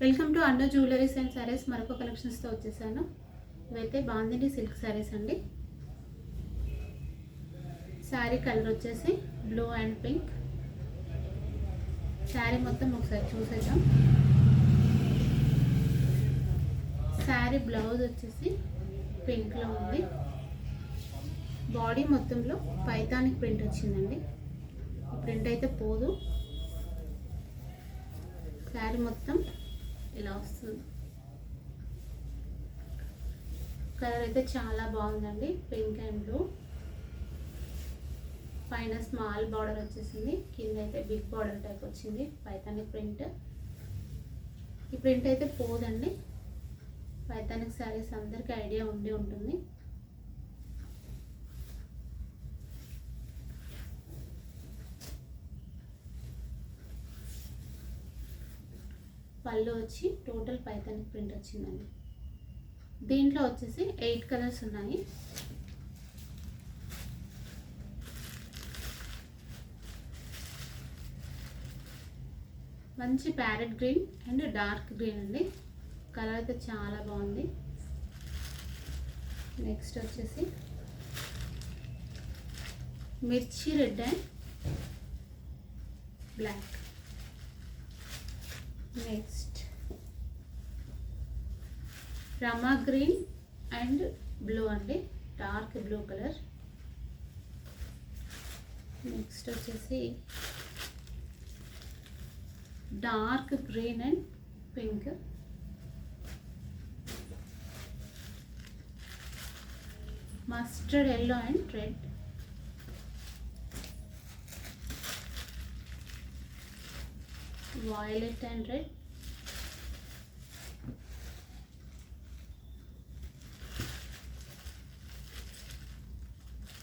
Welcome to Annu jewelleries and sarees. మరొక కలెక్షన్స్తో వచ్చేసాను. ఇవైతే బాందిని సిల్క్ సారీస్ అండి. శారీ కలర్ వచ్చేసి బ్లూ అండ్ పింక్. శారీ మొత్తం ఒకసారి చూసేద్దాం. శారీ బ్లౌజ్ వచ్చేసి పింక్లో ఉంది. బాడీ మొత్తంలో పైతానిక్ ప్రింట్ వచ్చిందండి. ప్రింట్ అయితే పోదు. శారీ మొత్తం ఇలా వస్తుంది. కలర్ అయితే చాలా బాగుందండి, పింక్ అండ్ బ్లూ. పైన స్మాల్ బార్డర్ వచ్చేసింది, కింద అయితే బిగ్ బార్డర్ టైప్ వచ్చింది. పైతానిక్ ప్రింట్. ఈ ప్రింట్ అయితే పోదండి. పైతానిక్ శారీస్ అందరికీ ఐడియా ఉండి ఉంటుంది. పళ్ళు వచ్చి టోటల్ పైతానిక్ ప్రింట్ వచ్చిందండి. దీంట్లో వచ్చేసి 8 కలర్స్ ఉన్నాయి. మంచి parrot green and dark green అండి. కలర్ అయితే చాలా బాగుంది. నెక్స్ట్ వచ్చేసి mirchi red and black. Next Rama green and blue అండి, డార్క్ బ్లూ కలర్. నెక్స్ట్ వచ్చేసి dark green and pink. Mustard yellow and red. Violet and red.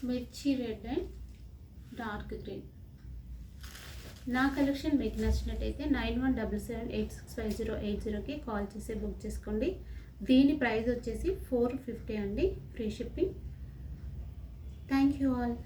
Mirchi red and dark green. నా collection మీకు నచ్చినట్టయితే 9177865080కి కాల్ చేసి బుక్ చేసుకోండి. దీని ప్రైస్ వచ్చేసి 450 అండి, free shipping. Thank you all.